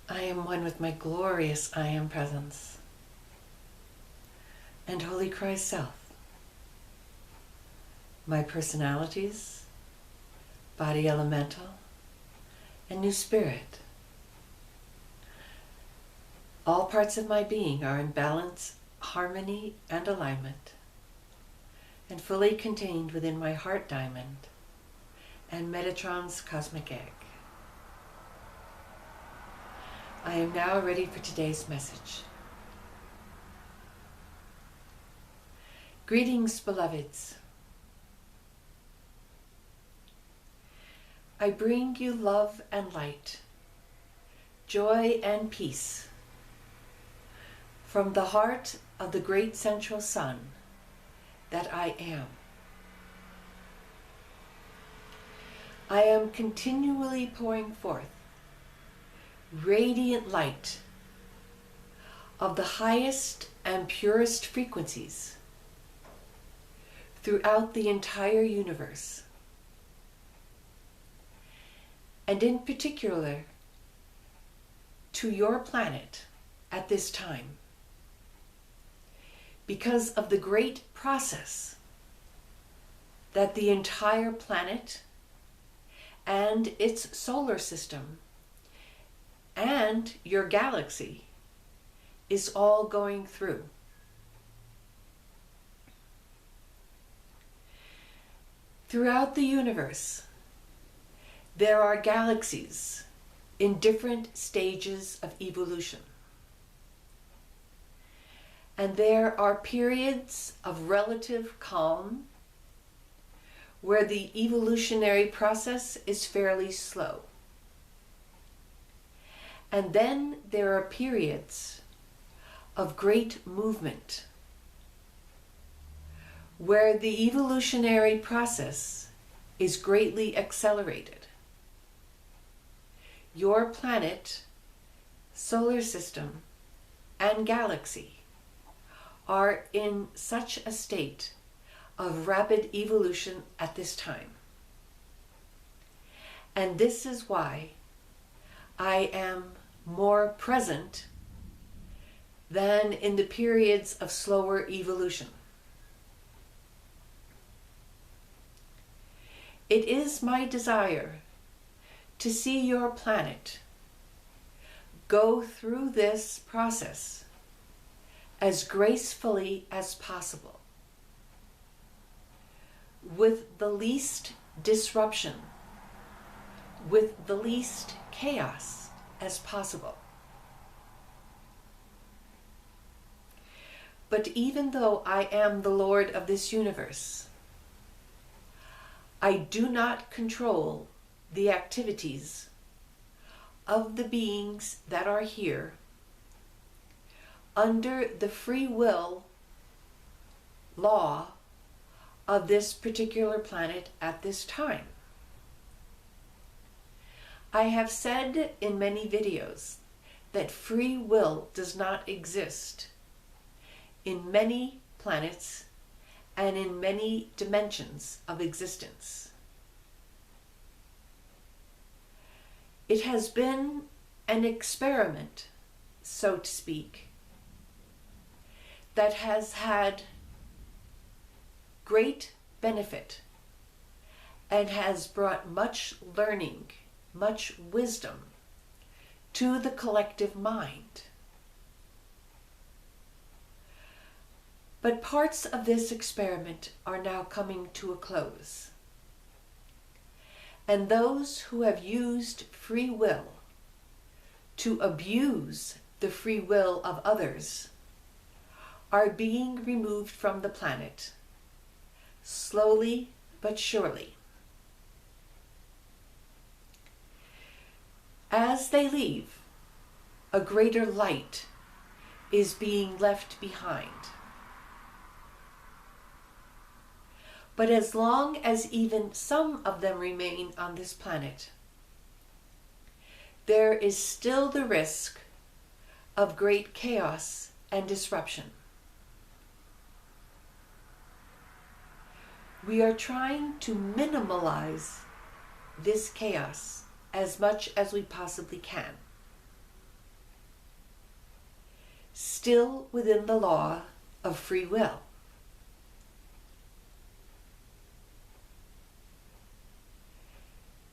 I am one with my glorious I Am presence and Holy Christ Self, my personalities, body elemental, and new spirit. All parts of my being are in balance, harmony, and alignment, and fully contained within my heart diamond and Metatron's cosmic egg. I am now ready for today's message. Greetings, beloveds. I bring you love and light, joy and peace from the heart of the great central sun that I am. I am continually pouring forth radiant light of the highest and purest frequencies throughout the entire universe, and in particular to your planet at this time, because of the great process that the entire planet and its solar system and your galaxy is all going through. Throughout the universe, there are galaxies in different stages of evolution. And there are periods of relative calm where the evolutionary process is fairly slow. And then there are periods of great movement where the evolutionary process is greatly accelerated. Your planet, solar system, and galaxy are in such a state of rapid evolution at this time. And this is why I am more present than in the periods of slower evolution. It is my desire to see your planet go through this process as gracefully as possible, with the least disruption, with the least chaos as possible. But even though I am the Lord of this universe, I do not control the activities of the beings that are here under the free will law of this particular planet at this time. I have said in many videos that free will does not exist in many planets and in many dimensions of existence. It has been an experiment, so to speak, that has had great benefit and has brought much learning, much wisdom to the collective mind. But parts of this experiment are now coming to a close. And those who have used free will to abuse the free will of others are being removed from the planet, slowly but surely. As they leave, a greater light is being left behind. But as long as even some of them remain on this planet, there is still the risk of great chaos and disruption. We are trying to minimize this chaos as much as we possibly can. still within the law of free will.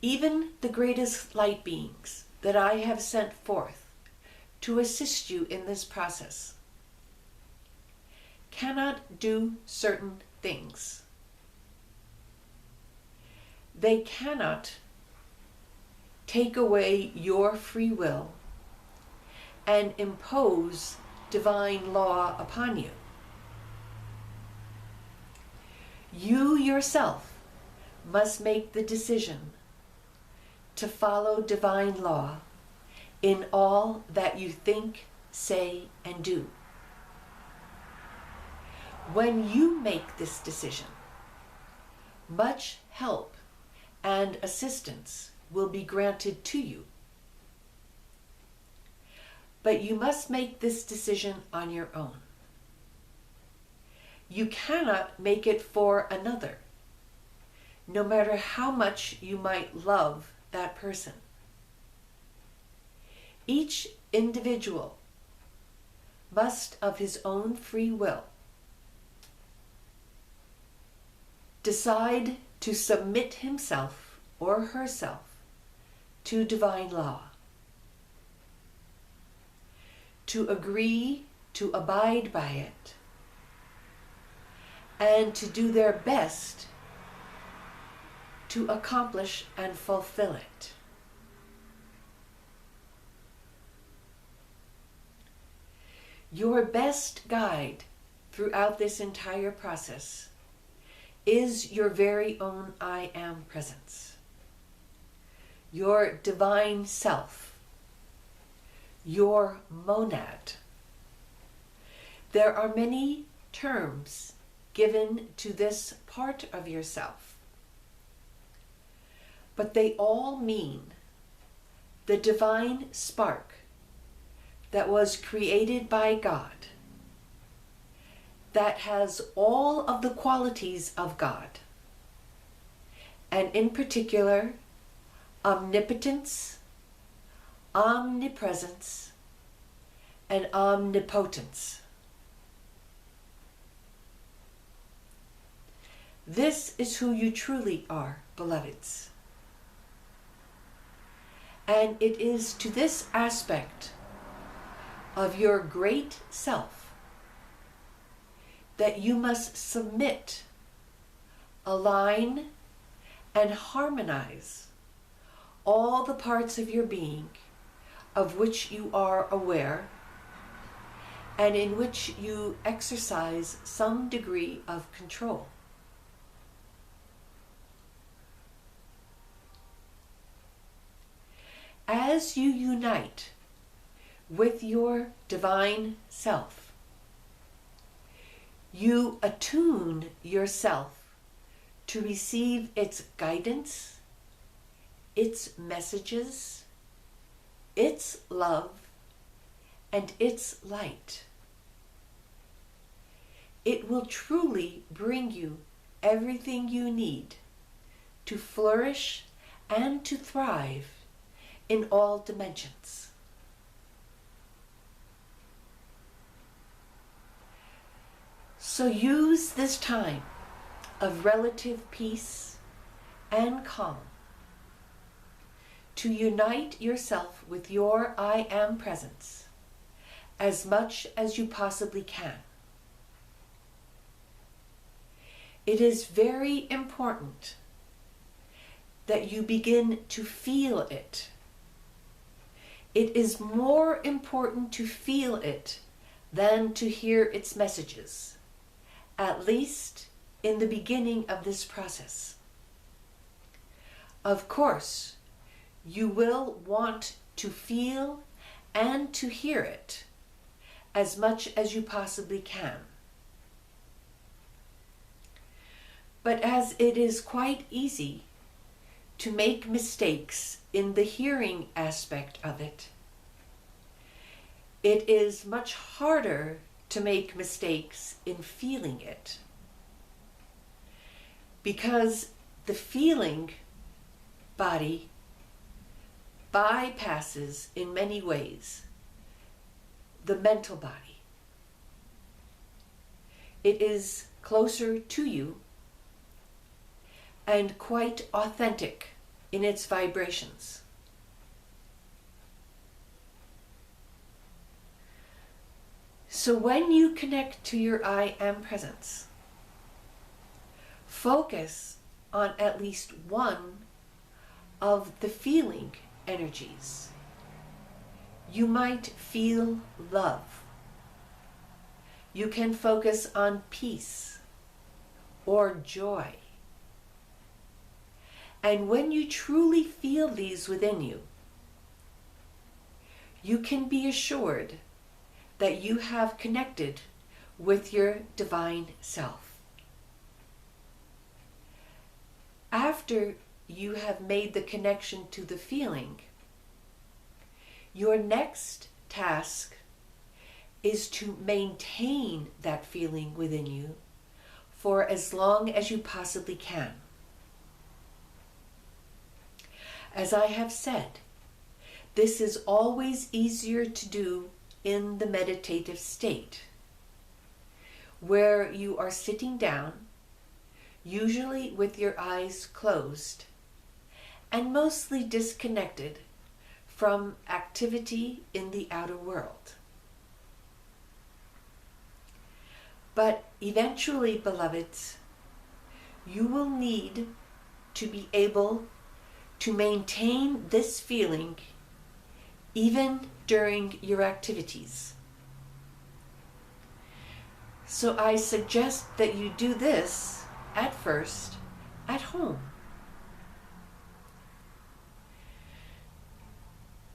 Even the greatest light beings that I have sent forth to assist you in this process cannot do certain things. They cannot take away your free will and impose divine law upon you. You yourself must make the decision to follow divine law in all that you think, say, and do. When you make this decision, much help and assistance will be granted to you. But you must make this decision on your own. You cannot make it for another, no matter how much you might love that person. Each individual must, of his own free will, decide to submit himself or herself to divine law, to agree to abide by it, and to do their best to accomplish and fulfill it. Your best guide throughout this entire process is your very own I Am presence, your divine self, your monad. There are many terms given to this part of yourself, but they all mean the divine spark that was created by God, that has all of the qualities of God, and in particular, omnipotence, omnipresence, and omnipotence. This is who you truly are, beloveds. And it is to this aspect of your great self that you must submit, align, and harmonize all the parts of your being of which you are aware and in which you exercise some degree of control. As you unite with your divine self, you attune yourself to receive its guidance, its messages, its love, and its light. It will truly bring you everything you need to flourish and to thrive in all dimensions. So use this time of relative peace and calm to unite yourself with your I Am presence as much as you possibly can. It is very important that you begin to feel it. It is more important to feel it than to hear its messages, at least in the beginning of this process. Of course, you will want to feel and to hear it as much as you possibly can. But as it is quite easy to make mistakes in the hearing aspect of it, it is much harder to make mistakes in feeling it, because the feeling body bypasses in many ways the mental body. it is closer to you and quite authentic in its vibrations. So when you connect to your I Am presence, focus on at least one of the feeling energies. You might feel love. You can focus on peace or joy. And when you truly feel these within you, you can be assured that you have connected with your divine self. After you have made the connection to the feeling, your next task is to maintain that feeling within you for as long as you possibly can. As I have said, this is always easier to do in the meditative state, where you are sitting down, usually with your eyes closed, and mostly disconnected from activity in the outer world. But eventually, beloveds, you will need to be able to maintain this feeling even during your activities. So I suggest that you do this at first at home,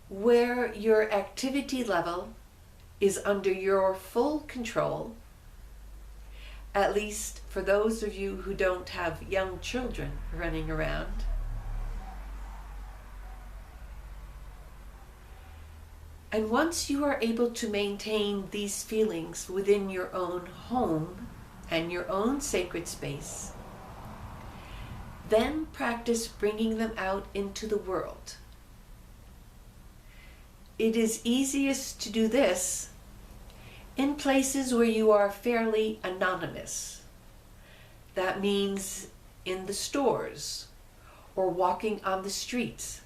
where your activity level is under your full control, at least for those of you who don't have young children running around. And once you are able to maintain these feelings within your own home and your own sacred space, then practice bringing them out into the world. It is easiest to do this in places where you are fairly anonymous. That means in the stores or walking on the streets.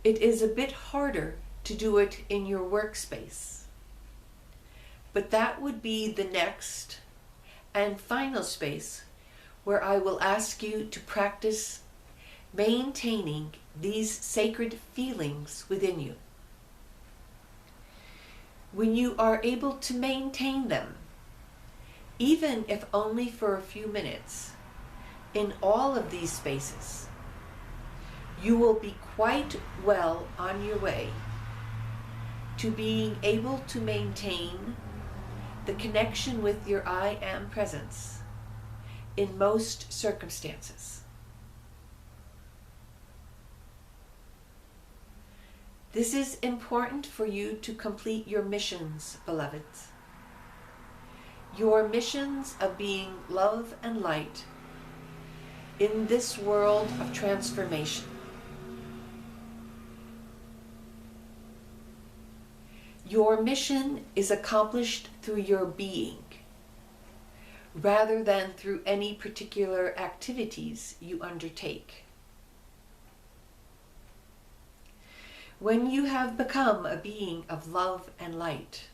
It is a bit harder to do it in your workspace, but that would be the next and final space where I will ask you to practice maintaining these sacred feelings within you. When you are able to maintain them, even if only for a few minutes, in all of these spaces, you will be quite well on your way to being able to maintain the connection with your I Am presence in most circumstances. This is important for you to complete your missions, beloveds. Your missions of being love and light in this world of transformation. Your mission is accomplished through your being, rather than through any particular activities you undertake. When you have become a being of love and light,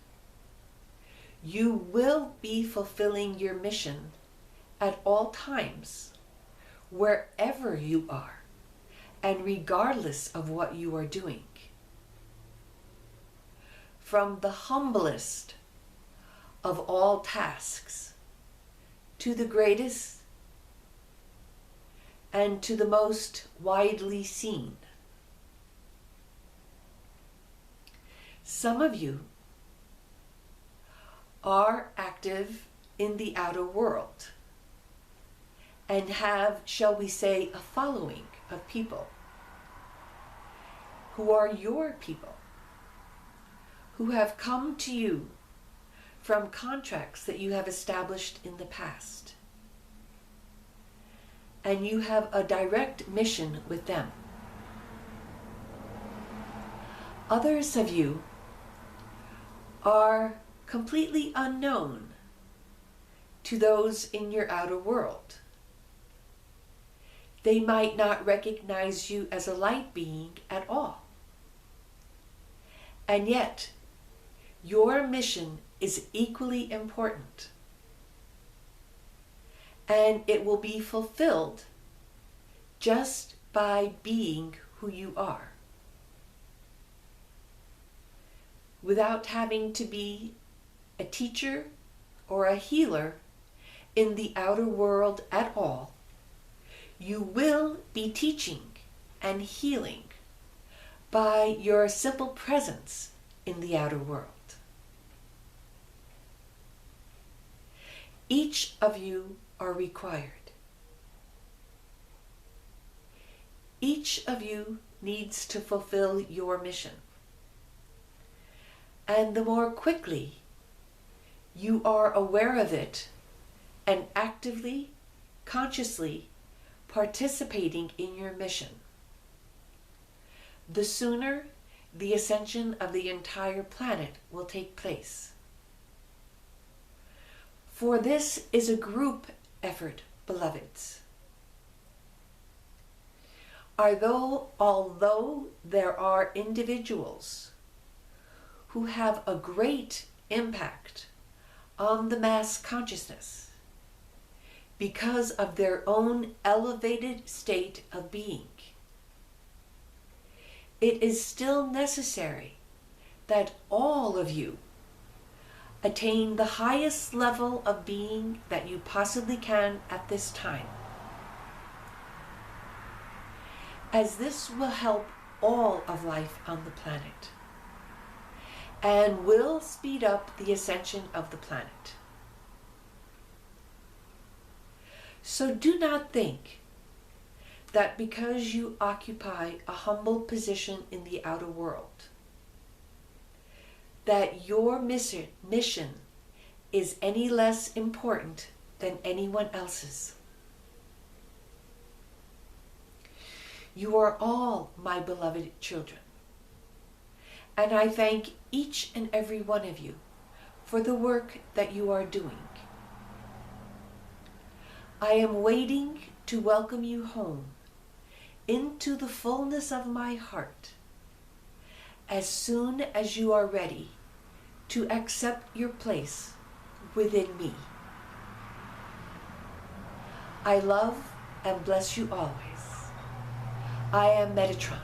you will be fulfilling your mission at all times, wherever you are, and regardless of what you are doing. From the humblest of all tasks to the greatest and to the most widely seen. Some of you are active in the outer world and have, shall we say, a following of people who are your people, who have come to you from contracts that you have established in the past. And you have a direct mission with them. Others of you are completely unknown to those in your outer world. They might not recognize you as a light being at all. And yet, your mission is equally important. And it will be fulfilled just by being who you are, without having to be a teacher or a healer in the outer world at all. You will be teaching and healing by your simple presence in the outer world. Each of you are required. Each of you needs to fulfill your mission. And the more quickly you are aware of it and actively, consciously participating in your mission, the sooner the ascension of the entire planet will take place. For this is a group effort, beloveds. Although there are individuals who have a great impact on the mass consciousness because of their own elevated state of being, it is still necessary that all of you attain the highest level of being that you possibly can at this time, as this will help all of life on the planet and will speed up the ascension of the planet. So do not think that because you occupy a humble position in the outer world, that your mission is any less important than anyone else's. You are all my beloved children, and I thank each and every one of you for the work that you are doing. I am waiting to welcome you home into the fullness of my heart as soon as you are ready to accept your place within me. I love and bless you always. I am Metatron.